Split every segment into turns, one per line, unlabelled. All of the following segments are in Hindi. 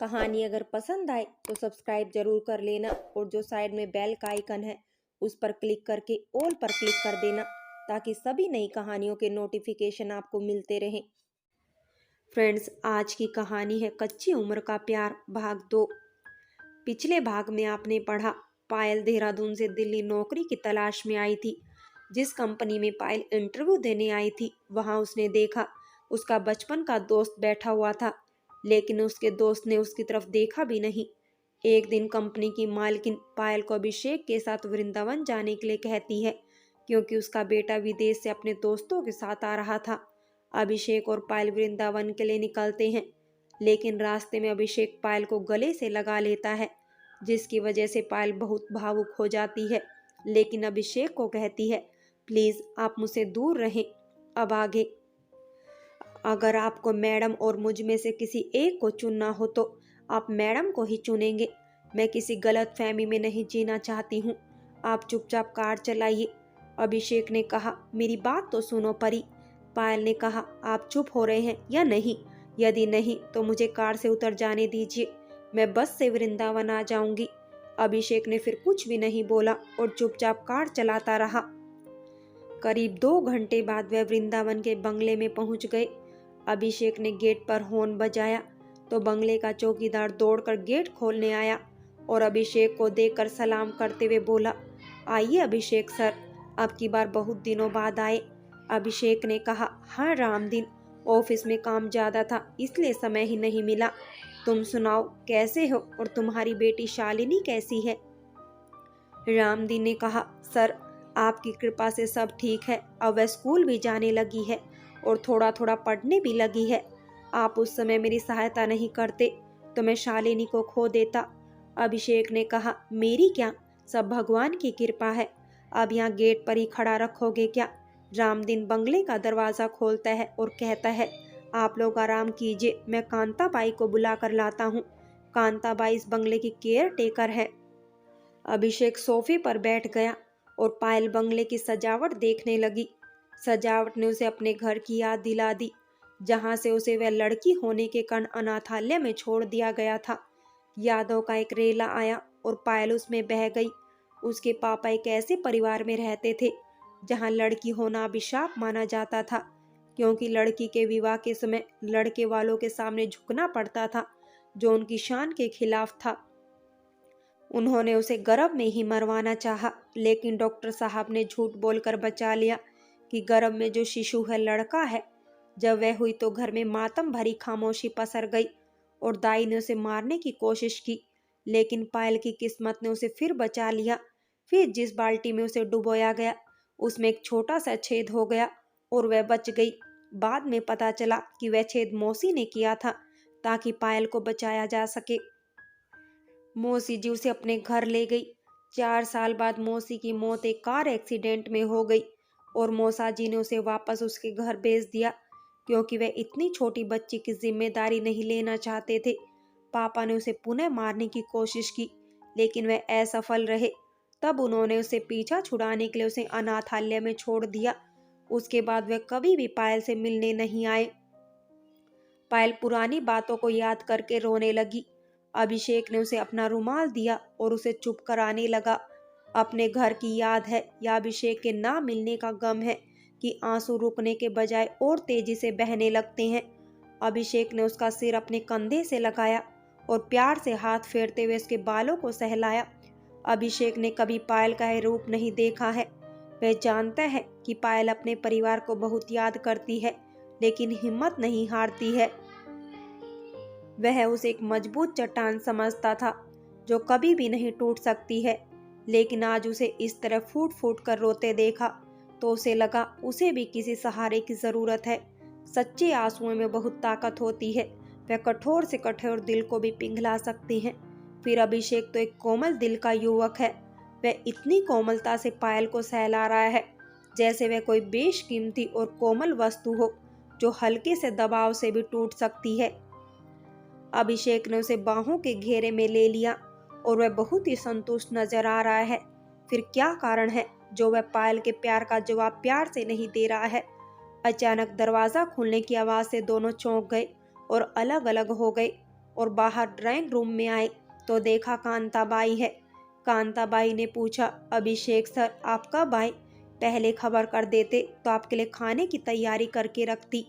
कहानी अगर पसंद आए तो सब्सक्राइब जरूर कर लेना और जो साइड में बेल का आइकन है उस पर क्लिक करके ऑल पर क्लिक कर देना ताकि सभी नई कहानियों के नोटिफिकेशन आपको मिलते रहें। फ्रेंड्स, आज की कहानी है कच्ची उम्र का प्यार भाग 2। पिछले भाग में आपने पढ़ा पायल देहरादून से दिल्ली नौकरी की तलाश में आई थी। जिस कंपनी में पायल इंटरव्यू देने आई थी वहां उसने देखा उसका बचपन का दोस्त बैठा हुआ था, लेकिन उसके दोस्त ने उसकी तरफ देखा भी नहीं। एक दिन कंपनी की मालकिन पायल को अभिषेक के साथ वृंदावन जाने के लिए कहती है क्योंकि उसका बेटा विदेश से अपने दोस्तों के साथ आ रहा था। अभिषेक और पायल वृंदावन के लिए निकलते हैं, लेकिन रास्ते में अभिषेक पायल को गले से लगा लेता है, जिसकी वजह से पायल बहुत भावुक हो जाती है, लेकिन अभिषेक को कहती है प्लीज आप मुझसे दूर रहें। अब आगे अगर आपको मैडम और मुझ में से किसी एक को चुनना हो तो आप मैडम को ही चुनेंगे। मैं किसी गलत फहमी में नहीं जीना चाहती हूँ। आप चुपचाप कार चलाइए। अभिषेक ने कहा मेरी बात तो सुनो परी। पायल ने कहा आप चुप हो रहे हैं या नहीं? यदि नहीं तो मुझे कार से उतर जाने दीजिए, मैं बस से वृंदावन आ जाऊंगी। अभिषेक ने फिर कुछ भी नहीं बोला और चुपचाप कार चलाता रहा। करीब 2 घंटे बाद वह वृंदावन के बंगले में पहुंच गए। अभिषेक ने गेट पर हॉर्न बजाया तो बंगले का चौकीदार दौड़कर गेट खोलने आया और अभिषेक को देखकर सलाम करते हुए बोला आइए अभिषेक सर, आपकी बार बहुत दिनों बाद आए। अभिषेक ने कहा हाँ राम दिन, ऑफिस में काम ज्यादा था इसलिए समय ही नहीं मिला। तुम सुनाओ कैसे हो और तुम्हारी बेटी शालिनी कैसी है? रामदीन ने कहा सर आपकी कृपा से सब ठीक है। अब वह स्कूल भी जाने लगी है और थोड़ा थोड़ा पढ़ने भी लगी है। आप उस समय मेरी सहायता नहीं करते तो मैं शालिनी को खो देता। अभिषेक ने कहा मेरी क्या, सब भगवान की कृपा है। अब यहाँ गेट पर ही खड़ा रखोगे क्या? रामदीन बंगले का दरवाजा खोलता है और कहता है आप लोग आराम कीजिए, मैं कांताबाई को बुला कर लाता हूँ। कांताबाई इस बंगले की केयर टेकर है। अभिषेक सोफे पर बैठ गया और पायल बंगले की सजावट देखने लगी। सजावट ने उसे अपने घर की याद दिला दी, जहां से उसे वह लड़की होने के कारण अनाथालय में छोड़ दिया गया था। यादों का एक रेला आया और पायल उसमें बह गई। उसके पापा एक ऐसे परिवार में रहते थे जहां लड़की होना अभिशाप माना जाता था, क्योंकि लड़की के विवाह के समय लड़के वालों के सामने झुकना पड़ता था, जो उनकी शान के खिलाफ था। उन्होंने उसे गर्भ में ही मरवाना चाहा, लेकिन डॉक्टर साहब ने झूठ बोलकर बचा लिया कि गर्भ में जो शिशु है लड़का है। जब वह हुई तो घर में मातम भरी खामोशी पसर गई और दाई ने उसे मारने की कोशिश की, लेकिन पायल की किस्मत ने उसे फिर बचा लिया। फिर जिस बाल्टी में उसे डुबोया गया उसमें एक छोटा सा छेद हो गया और वह बच गई। बाद में पता चला कि वह छेद मौसी ने किया था ताकि पायल को बचाया जा सके। मौसी जी उसे अपने घर ले गई। 4 साल बाद मौसी की मौत एक कार एक्सीडेंट में हो गई और मौसा जी ने उसे वापस उसके घर भेज दिया, क्योंकि वह इतनी छोटी बच्ची की जिम्मेदारी नहीं लेना चाहते थे। पापा ने उसे पुनः मारने की कोशिश की, लेकिन वह असफल रहे। तब उन्होंने उसे पीछा छुड़ाने के लिए उसे अनाथालय में छोड़ दिया। उसके बाद वह कभी भी पायल से मिलने नहीं आए। पायल पुरानी बातों को याद करके रोने लगी। अभिषेक ने उसे अपना रुमाल दिया और उसे चुप कराने लगा। अपने घर की याद है या अभिषेक के ना मिलने का गम है कि आंसू रुकने के बजाय और तेजी से बहने लगते हैं। अभिषेक ने उसका सिर अपने कंधे से लगाया और प्यार से हाथ फेरते हुए उसके बालों को सहलाया। अभिषेक ने कभी पायल का यह रूप नहीं देखा है। वह जानता है कि पायल अपने परिवार को बहुत याद करती है, लेकिन हिम्मत नहीं हारती है। वह उसे एक मजबूत चट्टान समझता था जो कभी भी नहीं टूट सकती है, लेकिन आज उसे इस तरह फूट फूट कर रोते देखा तो उसे लगा उसे भी किसी सहारे की जरूरत है। सच्चे आंसुओं में बहुत ताकत होती है, वह कठोर से कठोर दिल को भी पिघला सकते हैं। फिर अभिषेक तो एक कोमल दिल का युवक है। वह इतनी कोमलता से पायल को सहला रहा है जैसे वह कोई बेशकीमती और कोमल वस्तु हो जो हल्के से दबाव से भी टूट सकती है। अभिषेक ने उसे बाहों के घेरे में ले लिया और वह बहुत ही संतुष्ट नजर आ रहा है। फिर क्या कारण है जो वह पायल के प्यार का जवाब प्यार से नहीं दे रहा है? अचानक दरवाजा खुलने की आवाज से दोनों चौंक गए और अलग अलग हो गए और बाहर ड्राइंग रूम में आए तो देखा कांताबाई है। कांताबाई ने पूछा, अभिषेक सर आप कब आए? पहले खबर कर देते तो आपके लिए खाने की तैयारी करके रखती।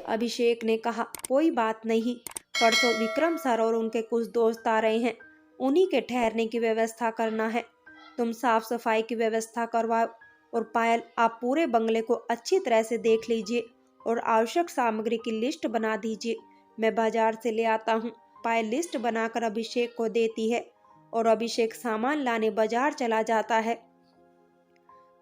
अभिषेक ने कहा, कोई बात नहीं, परसों विक्रम सर और उनके कुछ दोस्त आ रहे हैं, उन्हीं के ठहरने की व्यवस्था करना है। तुम साफ सफाई की व्यवस्था करवाओ। और पायल, आप पूरे बंगले को अच्छी तरह से देख लीजिए और आवश्यक सामग्री की लिस्ट बना दीजिए, मैं बाजार से ले आता हूँ। पायल लिस्ट बनाकर अभिषेक को देती है और अभिषेक सामान लाने बाजार चला जाता है।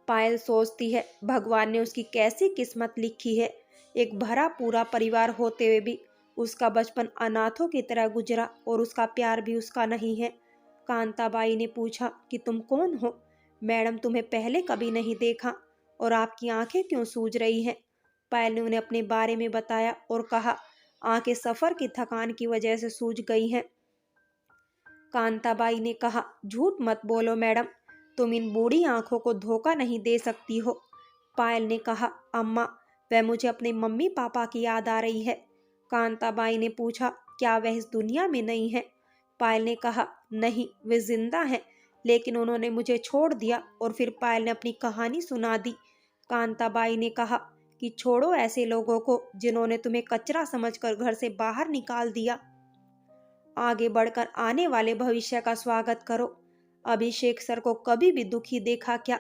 पायल सोचती है, भगवान ने उसकी कैसी किस्मत लिखी है। एक भरा पूरा परिवार होते हुए भी उसका बचपन अनाथों की तरह गुजरा और उसका प्यार भी उसका नहीं है। कांताबाई ने पूछा कि तुम कौन हो? मैडम, तुम्हें पहले कभी नहीं देखा और आपकी आंखें क्यों सूज रही हैं? पायल ने उन्हें अपने बारे में बताया और कहा, आंखें सफर की थकान की वजह से सूज गई हैं। कांताबाई ने कहा, झूठ मत बोलो मैडम, तुम इन बूढ़ी आंखों को धोखा नहीं दे सकती हो। पायल ने कहा, अम्मा, वह मुझे अपने मम्मी पापा की याद आ रही है। कांताबाई ने पूछा, क्या वह इस दुनिया में नहीं है? पायल ने कहा, नहीं, वे जिंदा हैं, लेकिन उन्होंने मुझे छोड़ दिया। और फिर पायल ने अपनी कहानी सुना दी। कांताबाई ने कहा कि छोड़ो ऐसे लोगों को जिन्होंने तुम्हें कचरा समझकर घर से बाहर निकाल दिया। आगे बढ़कर आने वाले भविष्य का स्वागत करो। अभिषेक सर को कभी भी दुखी देखा क्या?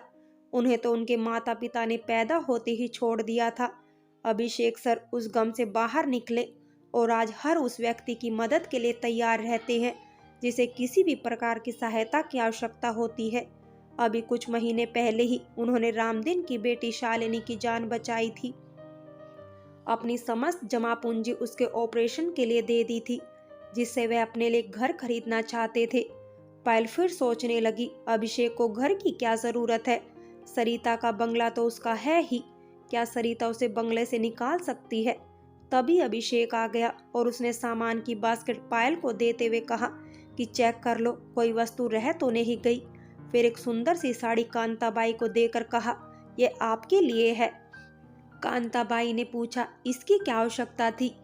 उन्हें तो उनके माता पिता ने पैदा होते ही छोड़ दिया था। अभिषेक सर उस गम से बाहर निकले और आज हर उस व्यक्ति की मदद के लिए तैयार रहते हैं जिसे किसी भी प्रकार की सहायता की आवश्यकता होती है। अभी कुछ महीने पहले ही उन्होंने रामदीन की बेटी शालिनी की जान बचाई थी। अपनी समस्त जमा पूंजी उसके ऑपरेशन के लिए दे दी थी, जिससे वह अपने लिए घर खरीदना चाहते थे। पायल फिर सोचने लगी, अभिषेक को घर की क्या जरूरत है? सरिता का बंगला तो उसका है ही, क्या सरिता उसे बंगले से निकाल सकती है? तभी अभिषेक आ गया और उसने सामान की बास्केट पायल को देते हुए कहा कि चेक कर लो, कोई वस्तु रह तो नहीं गई। फिर एक सुंदर सी साड़ी कांताबाई को देकर कहा, ये आपके लिए है। कांताबाई ने पूछा, इसकी क्या आवश्यकता थी?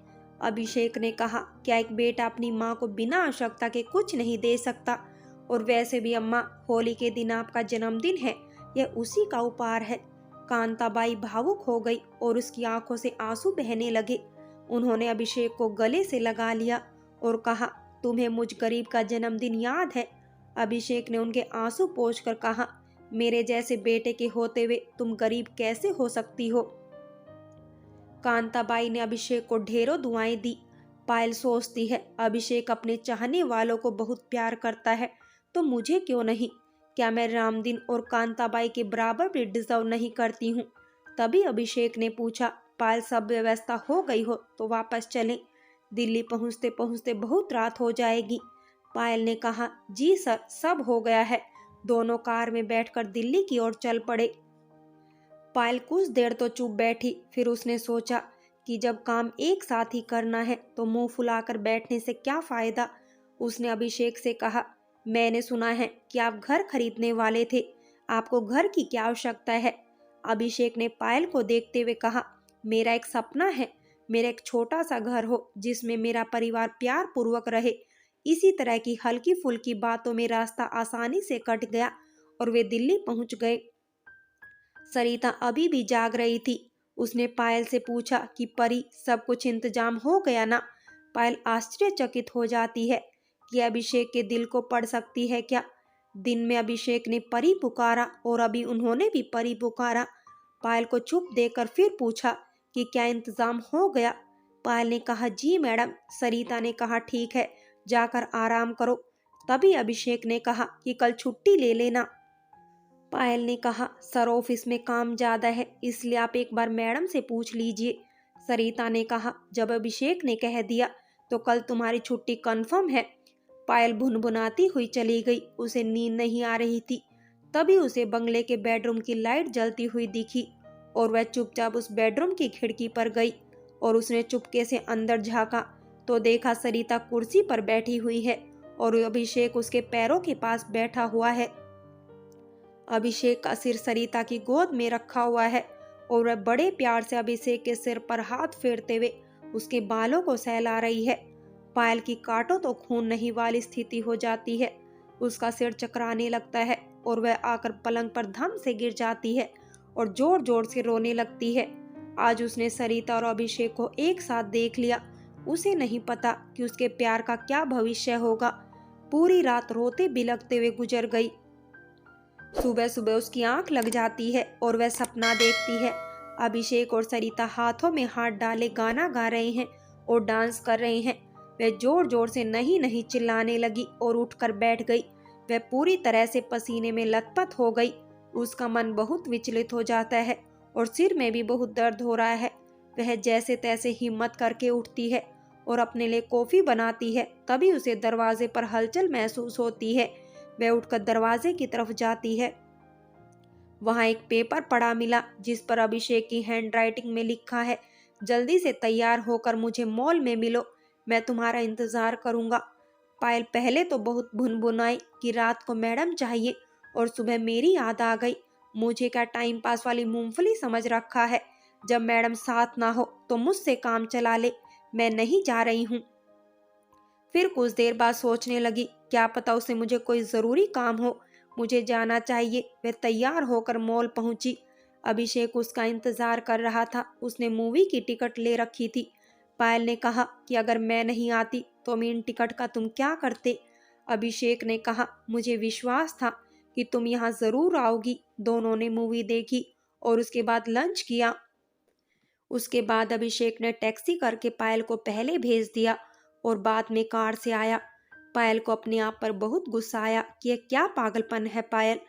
अभिषेक ने कहा, क्या एक बेटा अपनी माँ को बिना आवश्यकता के कुछ नहीं दे सकता? और वैसे भी अम्मा, होली के दिन आपका जन्मदिन है, यह उसी का उपहार है। कांताबाई भावुक हो गई और उसकी आंखों से आंसू बहने लगे। उन्होंने अभिषेक को गले से लगा लिया और कहा, तुम्हें मुझ गरीब का जन्मदिन याद है? अभिषेक ने उनके आंसू पोंछकर कहा, मेरे जैसे बेटे के होते हुए तुम गरीब कैसे हो सकती हो? कांताबाई ने अभिषेक को ढेरों दुआएं दी। पायल सोचती है, अभिषेक अपने चाहने वालों को बहुत प्यार करता है, तो मुझे क्यों नहीं? क्या मैं रामदीन और कांताबाई के बराबर भी डिजर्व नहीं करती हूँ? तभी अभिषेक ने पूछा, पायल, सब व्यवस्था हो गई हो तो वापस चलें, दिल्ली पहुँचते पहुँचते बहुत रात हो जाएगी। पायल ने कहा, जी सर, सब हो गया है। दोनों कार में बैठकर दिल्ली की ओर चल पड़े। पायल कुछ देर तो चुप बैठी, फिर उसने सोचा कि जब काम एक साथ ही करना है तो मुंह फुलाकर बैठने से क्या फायदा। उसने अभिषेक से कहा, मैंने सुना है कि आप घर खरीदने वाले थे, आपको घर की क्या आवश्यकता है? अभिषेक ने पायल को देखते हुए कहा, मेरा एक सपना है, मेरा एक छोटा सा घर हो जिसमें मेरा परिवार प्यार पूर्वक रहे। इसी तरह की हल्की फुल्की बातों में रास्ता आसानी से कट गया और वे दिल्ली पहुंच गए। सरिता अभी भी जाग रही थी। उसने पायल से पूछा कि परी, सब कुछ इंतजाम हो गया ना? पायल आश्चर्यचकित हो जाती है कि अभिषेक के दिल को पढ़ सकती है क्या। दिन में अभिषेक ने परी पुकारा और अभी उन्होंने भी परी पुकारा। पायल को चुप देकर फिर पूछा कि क्या इंतजाम हो गया? पायल ने कहा, जी मैडम। सरिता ने कहा, ठीक है, जाकर आराम करो। तभी अभिषेक ने कहा कि कल छुट्टी ले लेना। पायल ने कहा, सर ऑफिस में काम ज़्यादा है, इसलिए आप एक बार मैडम से पूछ लीजिए। सरिता ने कहा, जब अभिषेक ने कह दिया तो कल तुम्हारी छुट्टी कंफर्म है। पायल भुनभुनाती हुई चली गई। उसे नींद नहीं आ रही थी। तभी उसे बंगले के बेडरूम की लाइट जलती हुई दिखी और वह चुपचाप उस बेडरूम की खिड़की पर गई और उसने चुपके से अंदर झांका तो देखा सरिता कुर्सी पर बैठी हुई है और अभिषेक उसके पैरों के पास बैठा हुआ है। अभिषेक का सिर सरिता की गोद में रखा हुआ है और वह बड़े प्यार से अभिषेक के सिर पर हाथ फेरते हुए उसके बालों को सहला रही है। पायल की काटो तो खून नहीं वाली स्थिति हो जाती है। उसका सिर चकराने लगता है और वह आकर पलंग पर धम से गिर जाती है और जोर जोर से रोने लगती है। आज उसने सरिता और अभिषेक को एक साथ देख लिया। उसे नहीं पता कि उसके प्यार का क्या भविष्य होगा। पूरी रात रोते बिलखते हुए गुजर गई। सुबह सुबह उसकी आंख लग जाती है और वह सपना देखती है। अभिषेक और सरिता हाथों में हाथ डाले गाना गा रहे हैं और डांस कर रहे हैं। वह जोर जोर से नहीं नहीं चिल्लाने लगी और उठकर बैठ गई। वह पूरी तरह से पसीने में लथपथ हो गई। उसका मन बहुत विचलित हो जाता है और सिर में भी बहुत दर्द हो रहा है। वह जैसे तैसे हिम्मत करके उठती है और अपने लिए कॉफी बनाती है। तभी उसे दरवाजे पर हलचल महसूस होती है। वह उठकर दरवाजे की तरफ जाती है। वहां एक पेपर पड़ा मिला जिस पर अभिषेक की हैंडराइटिंग में लिखा है, जल्दी से तैयार होकर मुझे मॉल में मिलो, मैं तुम्हारा इंतजार करूंगा। पायल पहले तो बहुत भुनभुनाई कि रात को मैडम चाहिए और सुबह मेरी याद आ गई। मुझे क्या टाइम पास वाली मूंगफली समझ रखा है। जब मैडम साथ ना हो तो मुझसे काम चला ले। मैं नहीं जा रही हूँ। फिर कुछ देर बाद सोचने लगी, क्या पता उसे मुझे कोई जरूरी काम हो। मुझे जाना चाहिए। वह तैयार होकर मॉल पहुंची। अभिषेक उसका इंतजार कर रहा था। उसने मूवी की टिकट ले रखी थी। पायल ने कहा कि अगर मैं नहीं आती तो इन टिकट का तुम क्या करते। अभिषेक ने कहा, मुझे विश्वास था कि तुम यहाँ जरूर आओगी। दोनों ने मूवी देखी और उसके बाद लंच किया। उसके बाद अभिषेक ने टैक्सी करके पायल को पहले भेज दिया और बाद में कार से आया। पायल को अपने आप पर बहुत गुस्सा आया कि यह क्या पागलपन है। पायल,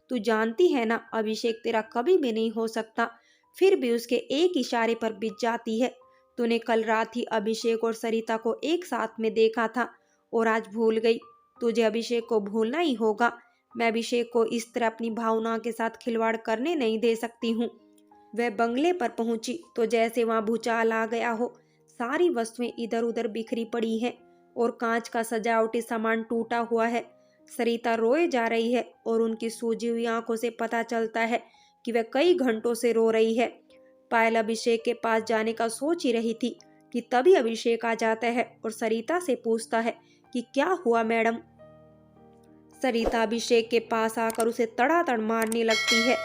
तू जानती है ना अभिषेक तेरा कभी भी नहीं हो सकता, फिर भी उसके एक इशारे पर बिक जाती है। तूने कल रात ही अभिषेक और सरिता को एक साथ में देखा था और आज भूल गई। तुझे अभिषेक को भूलना ही होगा। मैं अभिषेक को इस तरह अपनी भावनाओं के साथ खिलवाड़ करने नहीं दे सकती हूँ। वह बंगले पर पहुंची तो जैसे वहां भूचाल आ गया हो। सारी वस्तुएं इधर उधर बिखरी पड़ी हैं और कांच का सजावटी सामान टूटा हुआ है। सरिता रोए जा रही है और उनकी सूजी हुई आंखों से पता चलता है कि वह कई घंटों से रो रही है। पायल अभिषेक के पास जाने का सोच ही रही थी कि तभी अभिषेक आ जाता है और सरिता से पूछता है कि क्या हुआ मैडम। सरिता अभिषेक के पास आकर उसे तड़ातड़ मारने लगती है।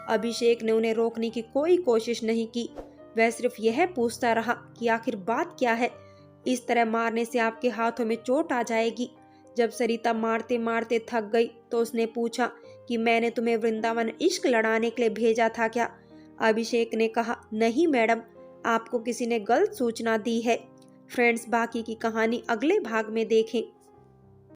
अभिषेक ने उन्हें रोकने की कोई कोशिश नहीं की। वह सिर्फ यह पूछता रहा कि आखिर बात क्या है। इस तरह मारने से आपके हाथों में चोट आ जाएगी। जब सरिता मारते मारते थक गई तो उसने पूछा कि मैंने तुम्हें वृंदावन इश्क लड़ाने के लिए भेजा था क्या। अभिषेक ने कहा, नहीं मैडम, आपको किसी ने गलत सूचना दी है। फ्रेंड्स, बाकी की कहानी अगले भाग में देखें।